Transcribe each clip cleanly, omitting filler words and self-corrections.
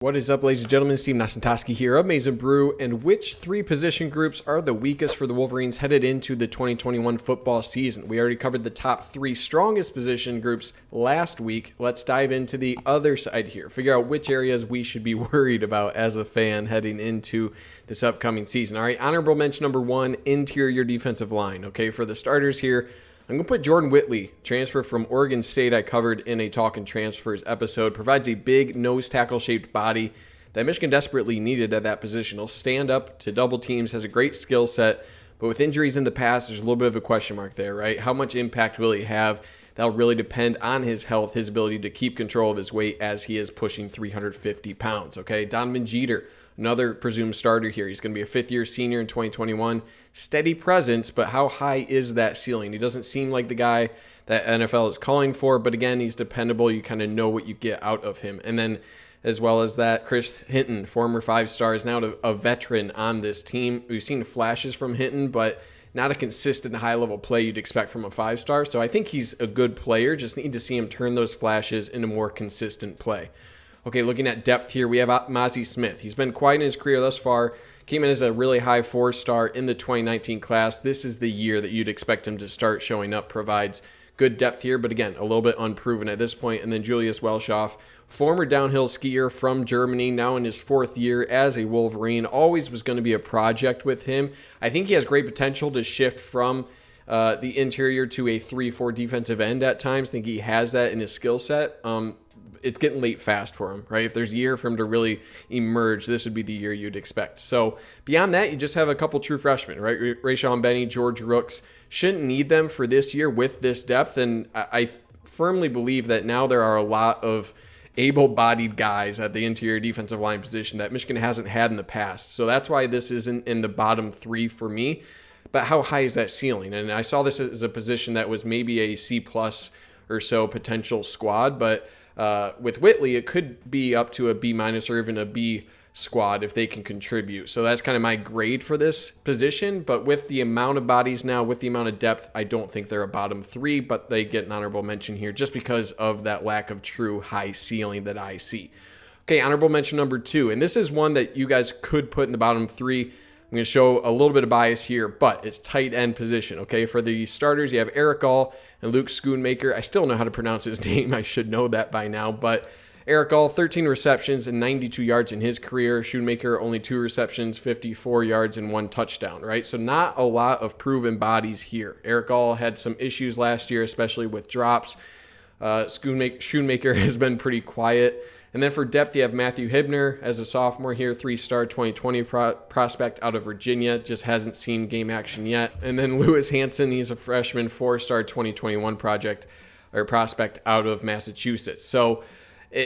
What is up, ladies and gentlemen? Steve Nasantoski here of Mason Brew. And which three position groups are the weakest for the Wolverines headed into the 2021 football season? We already covered the top three strongest position groups last week. Let's dive into the other side here. Figure out which areas we should be worried about as a fan heading into this upcoming season. All right, honorable mention number one, interior defensive line. Okay, for the starters here, I'm going to put Jordan Whitley, transfer from Oregon State, I covered in a Talkin' Transfers episode, provides a big nose tackle-shaped body that Michigan desperately needed at that position. He'll stand up to double teams, has a great skill set, but with injuries in the past, there's a little bit of a question mark there, right? How much impact will he have? That'll really depend on his health, his ability to keep control of his weight as he is pushing 350 pounds, okay? Donovan Jeter, another presumed starter here. He's going to be a fifth-year senior in 2021. Steady presence, but how high is that ceiling? He doesn't seem like the guy that NFL is calling for, but again, he's dependable. You kind of know what you get out of him. And then as well as that, Chris Hinton, former five-star, is now a veteran on this team. We've seen flashes from Hinton, but not a consistent high-level play you'd expect from a five-star. So I think he's a good player. Just need to see him turn those flashes into more consistent play. Okay, looking at depth here, we have Mazi Smith. He's been quiet in his career thus far. Came in as a really high four-star in the 2019 class. This is the year that you'd expect him to start showing up. Provides good depth here, but again, a little bit unproven at this point. And then Julius Welschoff, former downhill skier from Germany, now in his fourth year as a Wolverine. Always was going to be a project with him. I think he has great potential to shift from the interior to a 3-4 defensive end at times. I think he has that in his skill set. It's getting late fast for him, right? If there's a year for him to really emerge, this would be the year you'd expect. So beyond that, you just have a couple true freshmen, right? Rayshawn Benny, George Rooks. Shouldn't need them for this year with this depth. And I firmly believe that now there are a lot of able-bodied guys at the interior defensive line position that Michigan hasn't had in the past. So that's why this isn't in the bottom three for me. But how high is that ceiling? And I saw this as a position that was maybe a C+ or so potential squad, but with Whitley, it could be up to a B- or even a B squad if they can contribute. So that's kind of my grade for this position. But with the amount of bodies now, with the amount of depth, I don't think they're a bottom three, but they get an honorable mention here just because of that lack of true high ceiling that I see. Okay, honorable mention number two. And this is one that you guys could put in the bottom three. I'm going to show a little bit of bias here, but it's tight end position, okay? For the starters, you have Eric Gall and Luke Schoonmaker. I still know how to pronounce his name. I should know that by now, but Eric Gall, 13 receptions and 92 yards in his career. Schoonmaker, only 2 receptions, 54 yards, and 1 touchdown, right? So not a lot of proven bodies here. Eric Gall had some issues last year, especially with drops. Schoonmaker has been pretty quiet. And then for depth, you have Matthew Hibner as a sophomore here, 3-star 2020 prospect out of Virginia. Just hasn't seen game action yet. And then Lewis Hanson, he's a freshman, 4-star 2021 prospect out of Massachusetts. So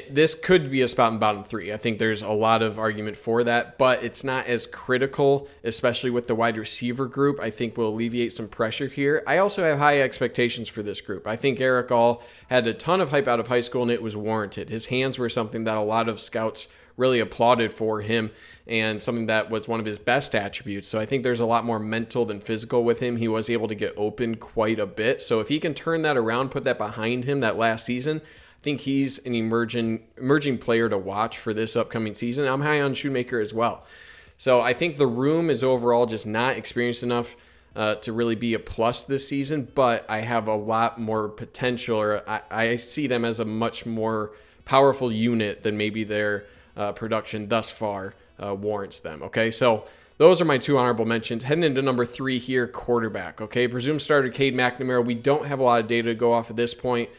this could be a spot in bottom three. I think there's a lot of argument for that, but it's not as critical, especially with the wide receiver group. I think will alleviate some pressure here. I also have high expectations for this group. I think Eric Gall had a ton of hype out of high school, and it was warranted. His hands were something that a lot of scouts really applauded for him and something that was one of his best attributes. So I think there's a lot more mental than physical with him. He was able to get open quite a bit. So if he can turn that around, put that behind him that last season, I think he's an emerging player to watch for this upcoming season. I'm high on Schoonmaker as well. So I think the room is overall just not experienced enough to really be a plus this season, but I have a lot more potential, or I see them as a much more powerful unit than maybe their production thus far warrants them. Okay, so those are my two honorable mentions. Heading into number three here, quarterback. Okay, presumed starter Cade McNamara. We don't have a lot of data to go off at this point.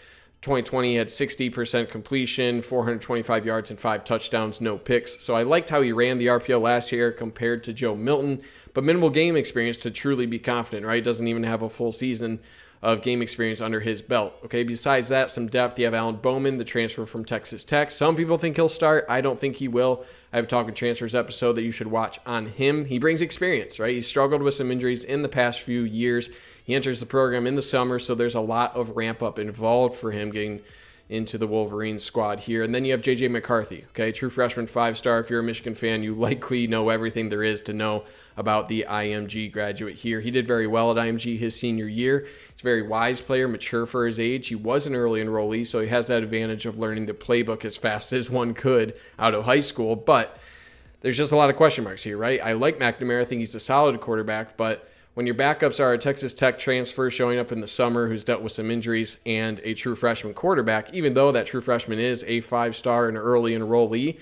2020 he had 60% completion, 425 yards and 5 touchdowns, no picks. So I liked how he ran the RPO last year compared to Joe Milton, but minimal game experience to truly be confident, right? Doesn't even have a full season of game experience under his belt. Okay, besides that, some depth. You have Alan Bowman, the transfer from Texas Tech. Some people think he'll start. I don't think he will. I have a Talkin' Transfers episode that you should watch on him. He brings experience, right? He's struggled with some injuries in the past few years. He enters the program in the summer, so there's a lot of ramp up involved for him getting into the Wolverines squad here. And then you have J.J. McCarthy, okay, true freshman 5-star. If you're a Michigan fan, you likely know everything there is to know about the IMG graduate here. He did very well at IMG his senior year. He's a very wise player, mature for his age. He was an early enrollee, so he has that advantage of learning the playbook as fast as one could out of high school. But there's just a lot of question marks here, right? I like McNamara. I think he's a solid quarterback, but when your backups are a Texas Tech transfer showing up in the summer who's dealt with some injuries and a true freshman quarterback, even though that true freshman is a 5-star and early enrollee,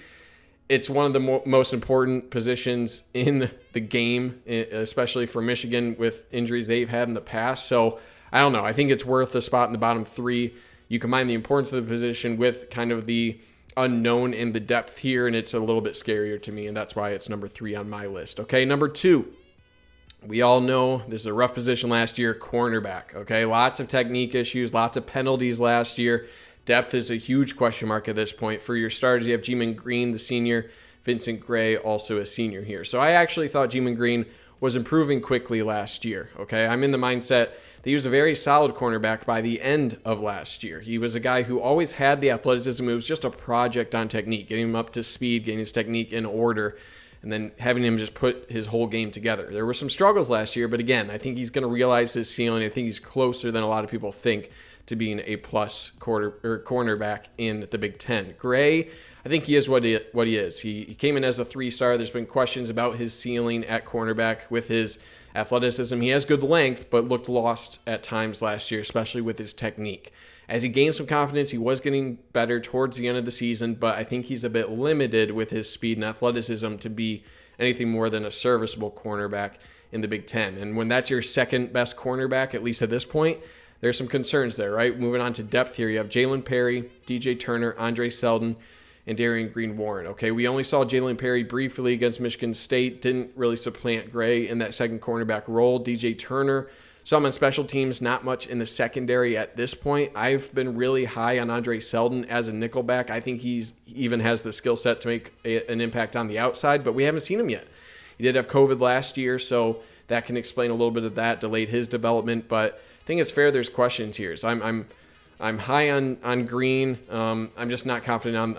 it's one of the most important positions in the game, especially for Michigan with injuries they've had in the past. So I don't know. I think it's worth a spot in the bottom 3. You combine the importance of the position with kind of the unknown in the depth here, and it's a little bit scarier to me, and that's why it's number 3 on my list. Okay, number 2. We all know this is a rough position last year, cornerback. Okay, lots of technique issues, lots of penalties last year. Depth is a huge question mark at this point. For your starters, you have G-Man Green, the senior, Vincent Gray, also a senior here. So I actually thought G-Man Green was improving quickly last year. Okay, I'm in the mindset that he was a very solid cornerback by the end of last year. He was a guy who always had the athleticism. It was just a project on technique, getting him up to speed, getting his technique in order, and then having him just put his whole game together. There were some struggles last year, but again, I think he's going to realize his ceiling. I think he's closer than a lot of people think to being a plus cornerback in the Big Ten. Gray, I think he is what he is. He came in as a 3-star. There's been questions about his ceiling at cornerback with his athleticism. He has good length, but looked lost at times last year, especially with his technique. As he gained some confidence, he was getting better towards the end of the season, but I think he's a bit limited with his speed and athleticism to be anything more than a serviceable cornerback in the Big Ten. And when that's your second best cornerback, at least at this point, there's some concerns there, right? Moving on to depth here, you have Jalen Perry, DJ Turner, Andre Selden, and Darian Green-Warren. Okay, we only saw Jalen Perry briefly against Michigan State, didn't really supplant Gray in that second cornerback role. DJ Turner, some on special teams, not much in the secondary at this point. I've been really high on Andre Selden as a nickelback. I think he even has the skill set to make an impact on the outside, but we haven't seen him yet. He did have COVID last year, so that can explain a little bit of that, delayed his development, but I think it's fair there's questions here. So I'm high on Green. I'm just not confident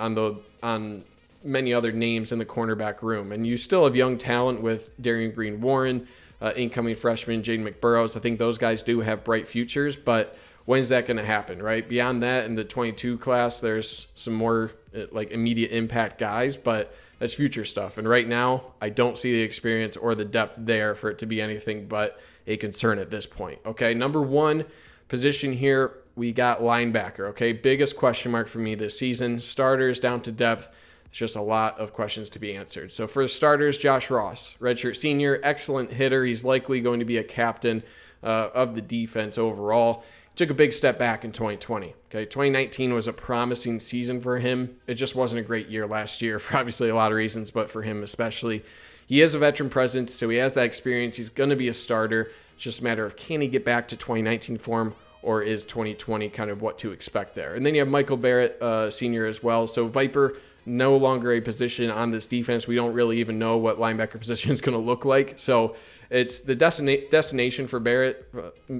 on many other names in the cornerback room. And you still have young talent with Darian Green-Warren, incoming freshman Jaden McBurrows. I think those guys do have bright futures, but when's that going to happen, right? Beyond that, in the 22 class, there's some more like immediate impact guys, but that's future stuff. And right now, I don't see the experience or the depth there for it to be anything but a concern at this point. Okay, number 1 position here, we got linebacker. Okay, biggest question mark for me this season. Starters down to depth. It's just a lot of questions to be answered. So for starters, Josh Ross, redshirt senior, excellent hitter. He's likely going to be a captain of the defense overall. Took a big step back in 2020. Okay, 2019 was a promising season for him. It just wasn't a great year last year for obviously a lot of reasons, but for him especially. He is a veteran presence, so he has that experience. He's going to be a starter. It's just a matter of can he get back to 2019 form, or is 2020 kind of what to expect there? And then you have Michael Barrett, senior as well. So Viper, no longer a position on this defense. We don't really even know what linebacker position is going to look like. So it's the destination for Barrett,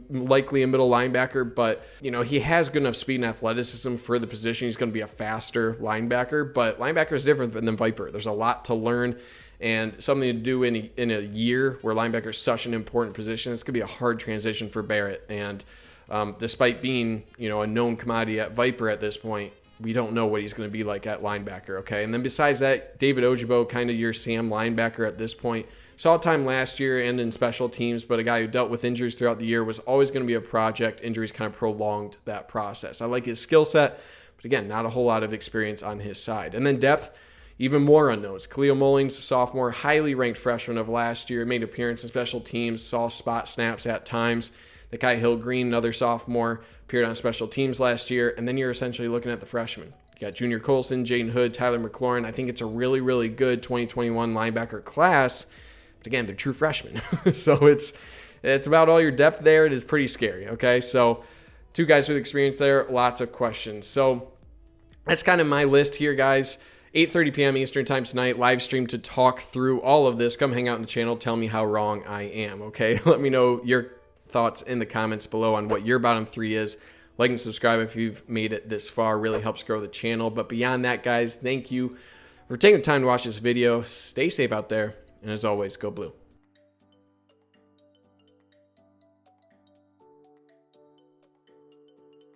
likely a middle linebacker, but he has good enough speed and athleticism for the position. He's going to be a faster linebacker, but linebacker is different than Viper. There's a lot to learn and something to do in a year where linebacker is such an important position. It's going to be a hard transition for Barrett. And despite being, a known commodity at Viper at this point, we don't know what he's going to be like at linebacker, okay? And then besides that, David Ojabo, kind of your Sam linebacker at this point. Saw time last year and in special teams, but a guy who dealt with injuries throughout the year, was always going to be a project. Injuries kind of prolonged that process. I like his skill set, but again, not a whole lot of experience on his side. And then depth, even more unknowns. Khalil Mullings, sophomore, highly ranked freshman of last year, made appearance in special teams, saw spot snaps at times. Nakai Hill-Green, another sophomore, appeared on special teams last year. And then you're essentially looking at the freshmen. You got Junior Colson, Jaden Hood, Tyler McLaurin. I think it's a really, really good 2021 linebacker class. But again, they're true freshmen. So it's about all your depth there. It is pretty scary, okay? So 2 guys with experience there, lots of questions. So that's kind of my list here, guys. 8:30 p.m. Eastern time tonight, live stream to talk through all of this. Come hang out in the channel. Tell me how wrong I am, okay? Let me know your thoughts in the comments below on what your bottom 3 is. Like and subscribe if you've made it this far. Really helps grow the channel. But beyond that, guys, thank you for taking the time to watch this video. Stay safe out there. And as always, go Blue.